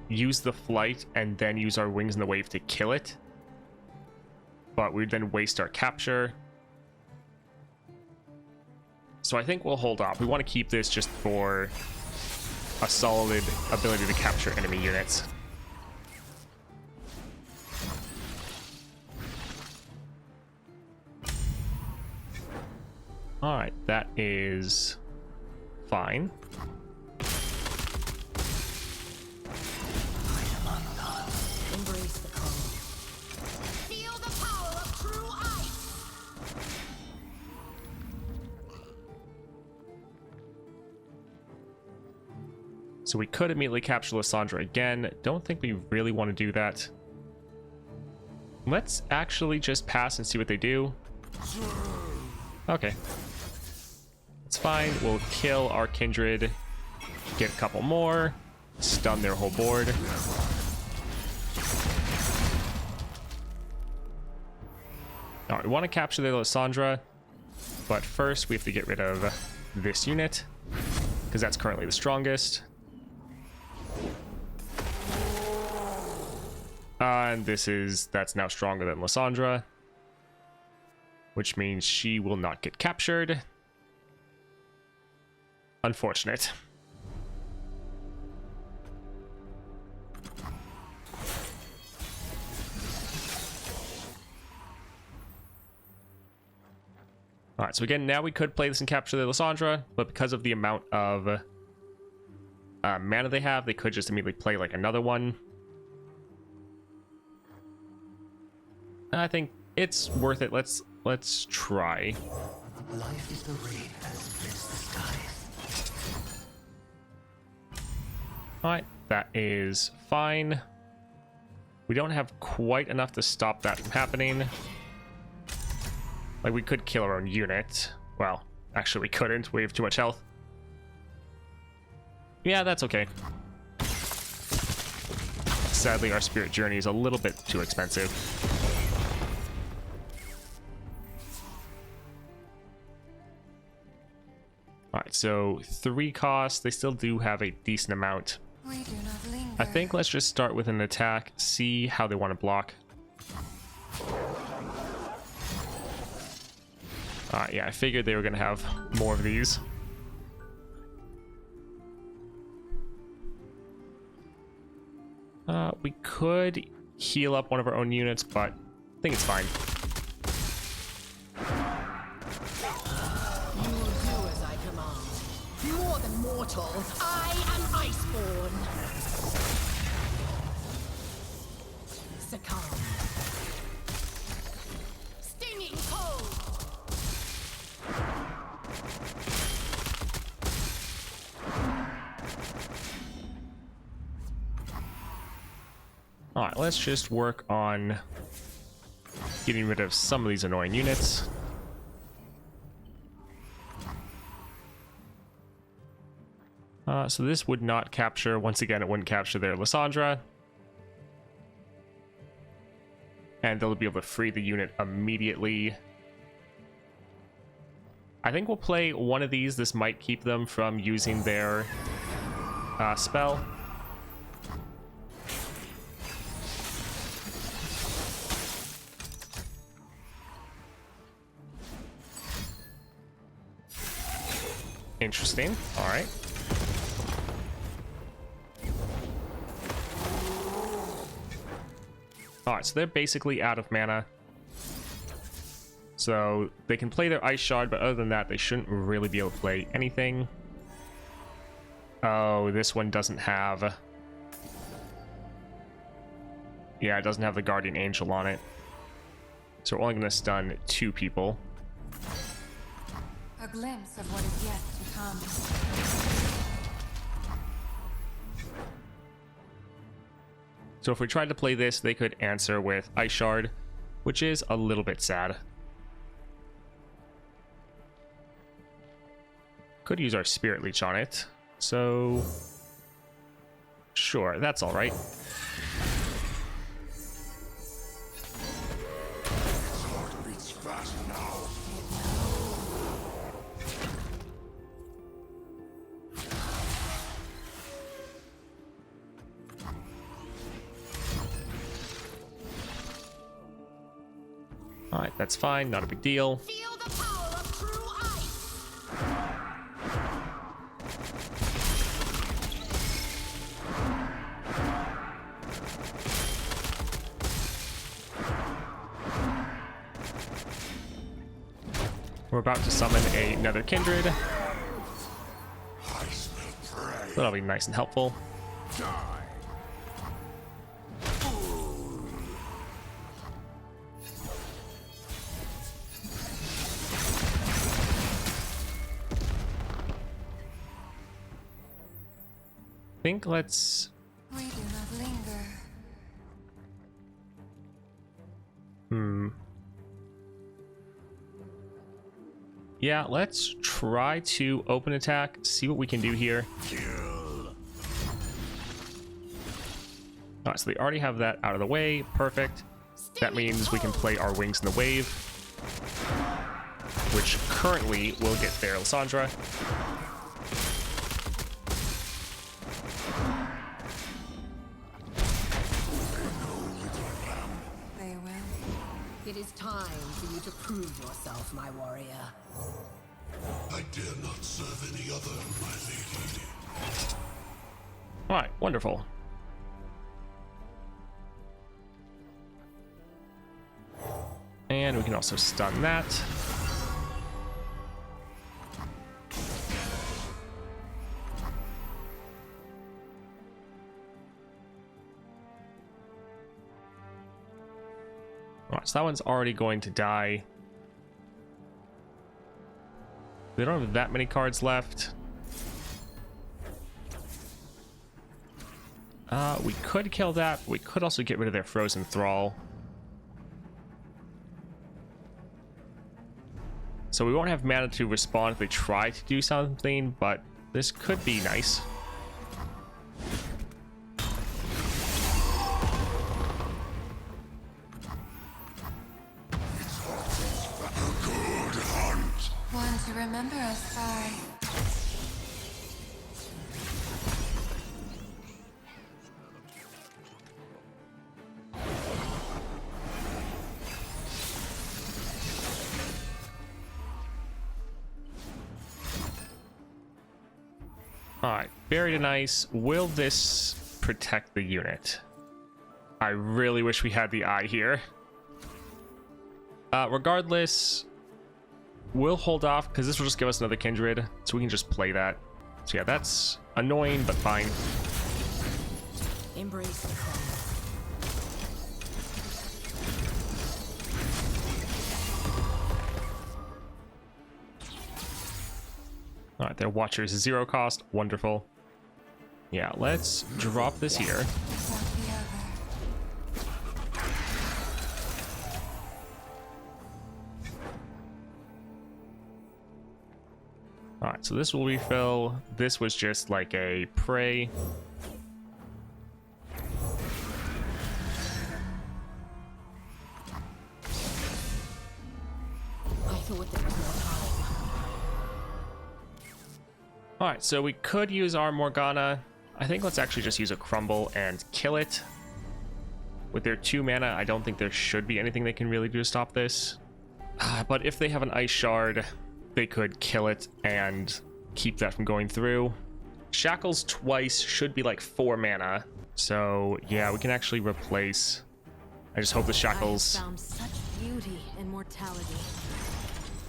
use the flight and then use our wings in the wave to kill it. But we'd then waste our capture. So I think we'll hold off. We want to keep this just for a solid ability to capture enemy units. Alright, that is fine. Embrace the cold. Feel the power of true ice. So we could immediately capture Lissandra again. Don't think we really want to do that. Let's actually just pass and see what they do. Okay. It's fine. We'll kill our Kindred, get a couple more, stun their whole board. Alright, we want to capture the Lissandra, but first we have to get rid of this unit, because that's currently the strongest. And that's now stronger than Lissandra, which means she will not get captured. Unfortunate. Alright, so again, now we could play this and capture the Lissandra, but because of the amount of mana they have, they could just immediately play like another one. I think it's worth it. Let's try. Life is the rain that splits the skies. Alright, that is fine. We don't have quite enough to stop that from happening. Like, we could kill our own unit. Well, actually we couldn't. We have too much health. Yeah, that's okay. Sadly, our spirit journey is a little bit too expensive. Alright, so 3 costs. They still do have a decent amount. We do not linger. I think let's just start with an attack, see how they want to block. Yeah, I figured they were going to have more of these. We could heal up one of our own units, but I think it's fine. You will do as I command. More than mortal, I am Iceborn. Succumb. Stinging cold. Alright, let's just work on getting rid of some of these annoying units. So this would not capture, once again, it wouldn't capture their Lissandra. And they'll be able to free the unit immediately. I think we'll play one of these. This might keep them from using their spell. Interesting. All right. All right, so they're basically out of mana. So they can play their Ice Shard, but other than that, they shouldn't really be able to play anything. Oh, this one doesn't have... Yeah, it doesn't have the Guardian Angel on it. So we're only going to stun 2 people. A glimpse of what is yet to come. So if we tried to play this, they could answer with Ice Shard, which is a little bit sad. Could use our Spirit Leech on it. So... Sure, that's alright. Its heart beats fast now. Alright, that's fine, not a big deal. Feel the power of true ice. We're about to summon another Kindred. I smell prey. That'll be nice and helpful. Die. I think let's... We do not linger. Yeah, let's try to open attack, see what we can do here. Alright, so they already have that out of the way. Perfect. That means we can play our Wings in the Wave, which currently will get there, Lissandra. They will. It is time for you to prove yourself, my warrior. I dare not serve any other, my lady. Alright, wonderful. And we can also stun that. Alright, so that one's already going to die. They don't have that many cards left. We could kill that, but we could also get rid of their Frozen Thrall. So we won't have mana to respond if they try to do something, but this could be nice. Good hunt. One to remember us by. Alright, very nice. Will this protect the unit? I really wish we had the eye here. Regardless, we'll hold off because this will just give us another Kindred, so we can just play that. So yeah, that's annoying, but fine. Embrace the call. Alright, their Watcher's 0 cost. Wonderful. Yeah, let's drop this here. Without the other. Alright, so this will refill. This was just like a prey. I thought there was more time. Alright, so we could use our Morgana. I think let's actually just use a Crumble and kill it. With their 2 mana, I don't think there should be anything they can really do to stop this. But if they have an Ice Shard, they could kill it and keep that from going through. Shackles twice should be like 4 mana. So yeah, we can actually replace. I just hope the Shackles... I found such beauty in mortality.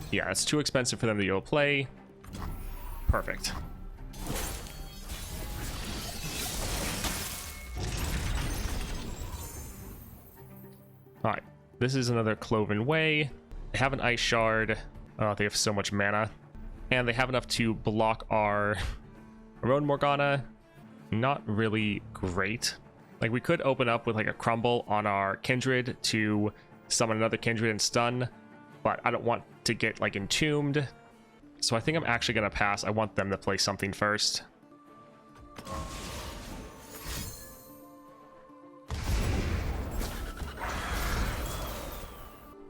Yeah, it's too expensive for them to be able to play. Perfect. Alright, this is another Cloven Way. They have an Ice Shard. Oh, they have so much mana. And they have enough to block our own Morgana. Not really great. Like, we could open up with like a Crumble on our Kindred to summon another Kindred and stun, but I don't want to get like entombed. So I think I'm actually going to pass. I want them to play something first.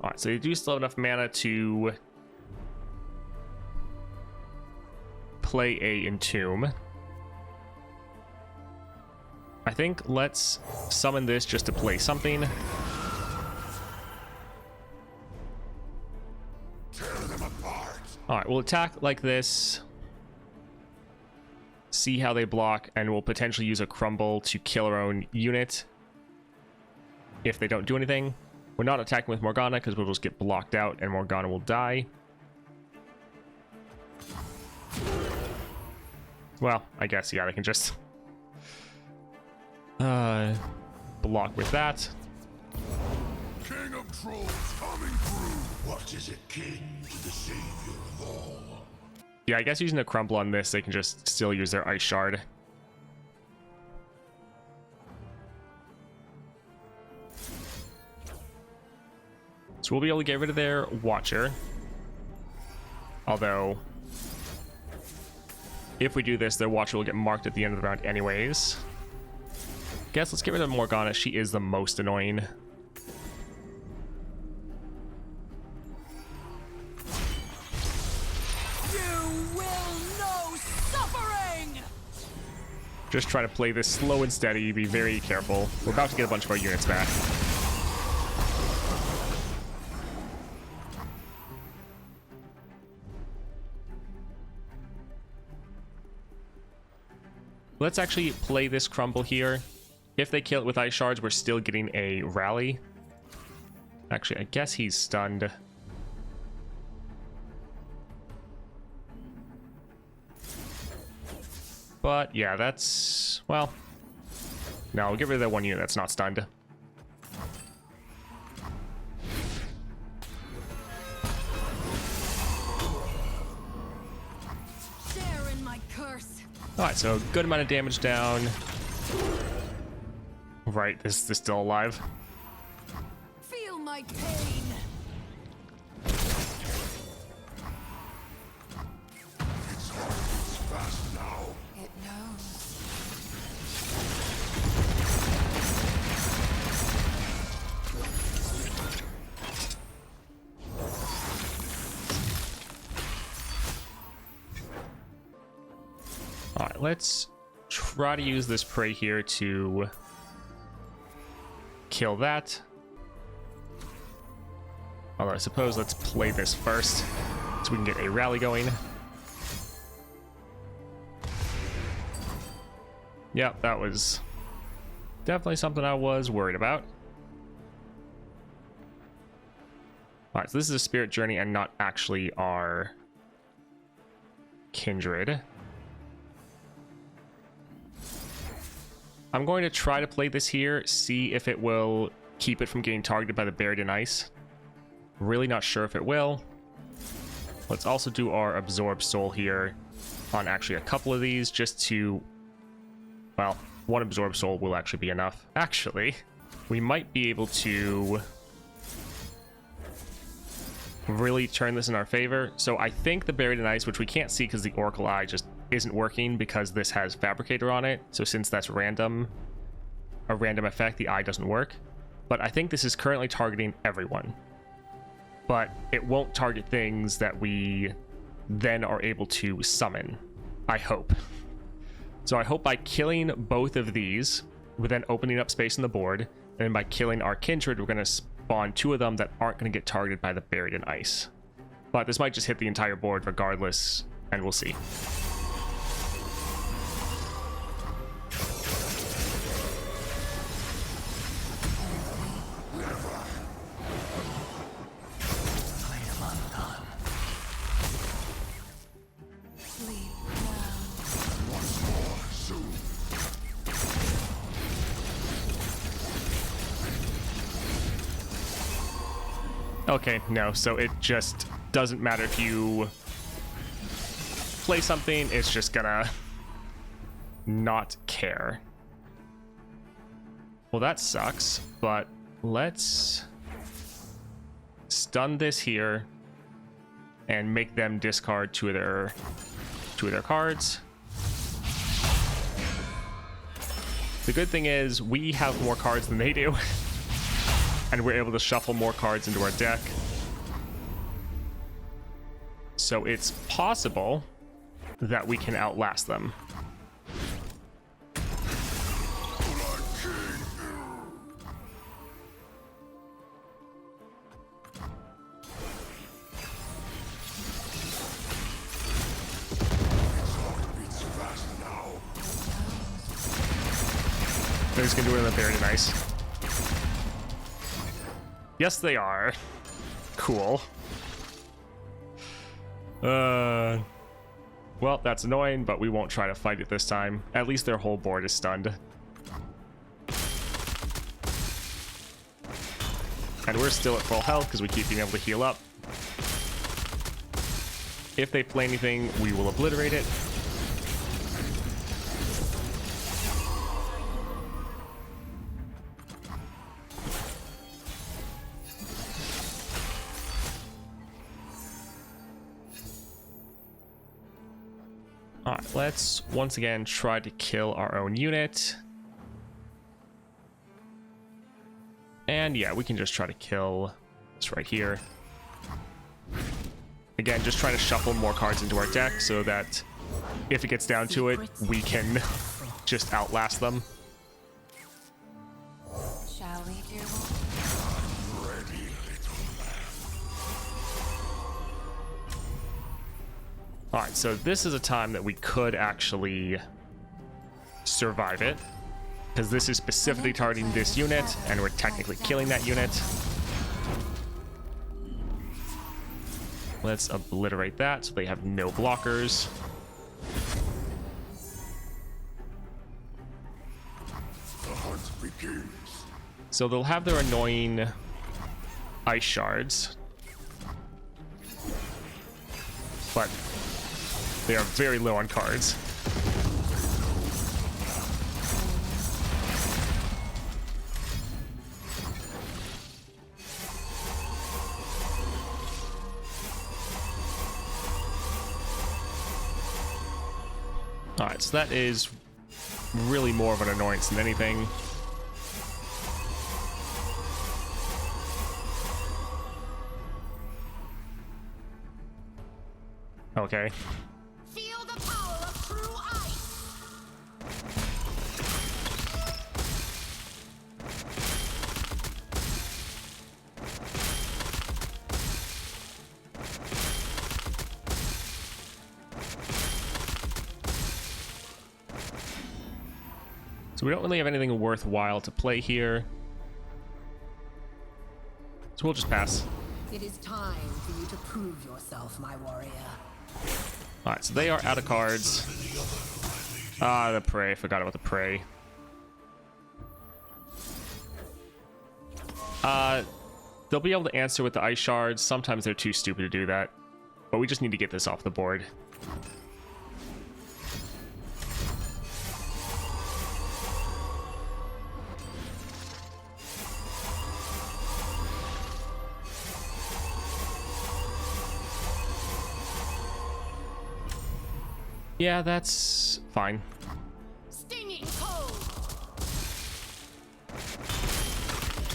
Alright, so they do still have enough mana to play a Entomb. I think let's summon this just to play something. Tear them apart. Alright, we'll attack like this. See how they block, and we'll potentially use a Crumble to kill our own unit. If they don't do anything. We're not attacking with Morgana because we'll just get blocked out and Morgana will die. Well, I guess, yeah, they can just block with that. King of Trolls coming through. What is a king to the savior of all? Yeah, I guess using a Crumble on this, they can just still use their Ice Shard. So we'll be able to get rid of their Watcher. Although, if we do this, their watcher will get marked at the end of the round anyways. Guess let's get rid of Morgana. She is the most annoying. You will know suffering! Just try to play this slow and steady. Be very careful. We're about to get a bunch of our units back. Let's actually play this crumble here. If they kill it with ice shards, we're still getting a rally. Actually, I guess he's stunned. But yeah, that's, well, no, we'll get rid of that one unit that's not stunned. Share in my curse. Alright, so good amount of damage down. Right, this is still alive. Feel my pain. It's fast now. It knows. Alright, let's try to use this prey here to kill that. Although I suppose let's play this first so we can get a rally going. Yep, that was definitely something I was worried about. Alright, so this is a spirit journey and not actually our Kindred. I'm going to try to play this here, see if it will keep it from getting targeted by the Buried in Ice. Really not sure if it will. Let's also do our Absorb Soul here on actually a couple of these just to, well, one Absorb Soul will actually be enough. Actually, we might be able to really turn this in our favor. So I think the Buried in Ice, which we can't see because the Oracle Eye just isn't working because this has Fabricator on it. So since that's random, a random effect, the eye doesn't work. But I think this is currently targeting everyone. But it won't target things that we then are able to summon, I hope. So I hope by killing both of these, we're then opening up space on the board, and by killing our Kindred, we're going to spawn two of them that aren't going to get targeted by the Buried in Ice. But this might just hit the entire board regardless, and we'll see. Sleep now. Once more, soon. Okay, no, so it just doesn't matter if you play something, it's just gonna not care. Well, that sucks, but let's stun this here and make them discard two of their cards. The good thing is we have more cards than they do. And we're able to shuffle more cards into our deck. So it's possible that we can outlast them. It's fast now. They're just gonna do it in the Buried in Ice. Yes, they are. Cool. Well, that's annoying, but we won't try to fight it this time. At least their whole board is stunned. And we're still at full health because we keep being able to heal up. If they play anything, we will obliterate it. All right, let's once again try to kill our own unit. And yeah, we can just try to kill this right here. Again, just trying to shuffle more cards into our deck so that if it gets down to it, we can just outlast them. Shall we, dear wolf? Ready, little lamb. All right, so this is a time that we could actually survive it, because this is specifically targeting this unit, and we're technically killing that unit. Let's obliterate that so they have no blockers. The hunt begins. So they'll have their annoying ice shards, but they are very low on cards. Alright, so that is really more of an annoyance than anything. Okay. Feel the power of true ice. So we don't really have anything worthwhile to play here. So we'll just pass. It is time for you to prove yourself, my warrior. Alright, so they are out of cards. Ah, the prey. Forgot about the prey. They'll be able to answer with the ice shards. Sometimes they're too stupid to do that. But we just need to get this off the board. Yeah, that's fine. Stinging cold.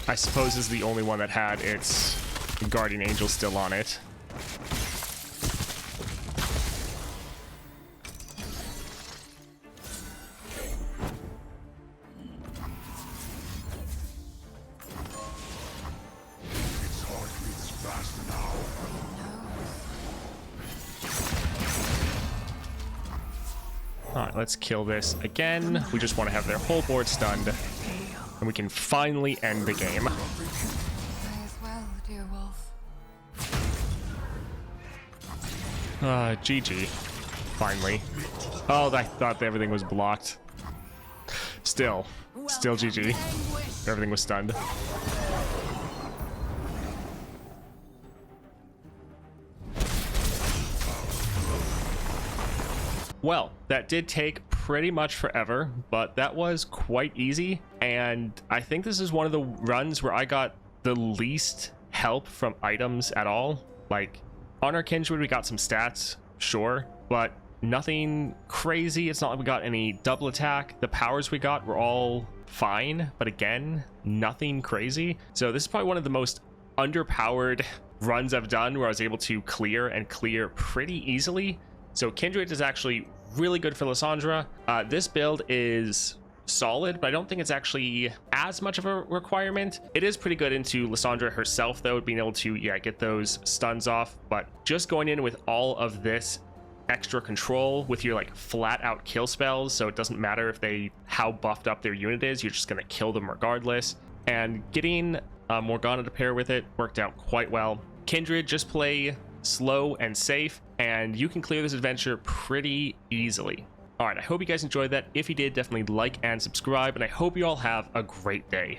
I suppose this is the only one that had its guardian angel still on it. Its heart beats fast now. Alright, let's kill this again. We just want to have their whole board stunned. And we can finally end the game. May as well, dear wolf. GG. Finally. Oh, I thought everything was blocked. Still GG. Everything was stunned. Well, that did take pretty much forever, but that was quite easy. And I think this is one of the runs where I got the least help from items at all. Like, on our Kindred, we got some stats, sure, but nothing crazy. It's not like we got any double attack. The powers we got were all fine, but again, nothing crazy. So this is probably one of the most underpowered runs I've done, where I was able to clear pretty easily. So Kindred is actually really good for Lissandra. This build is solid, but I don't think it's actually as much of a requirement. It is pretty good into Lissandra herself, though, being able to, yeah, get those stuns off. But just going in with all of this extra control with your like flat out kill spells, so it doesn't matter if how buffed up their unit is, you're just going to kill them regardless. And getting Morgana to pair with it worked out quite well. Kindred, just play slow and safe, and you can clear this adventure pretty easily. All right, I hope you guys enjoyed that. If you did, definitely like and subscribe, and I hope you all have a great day.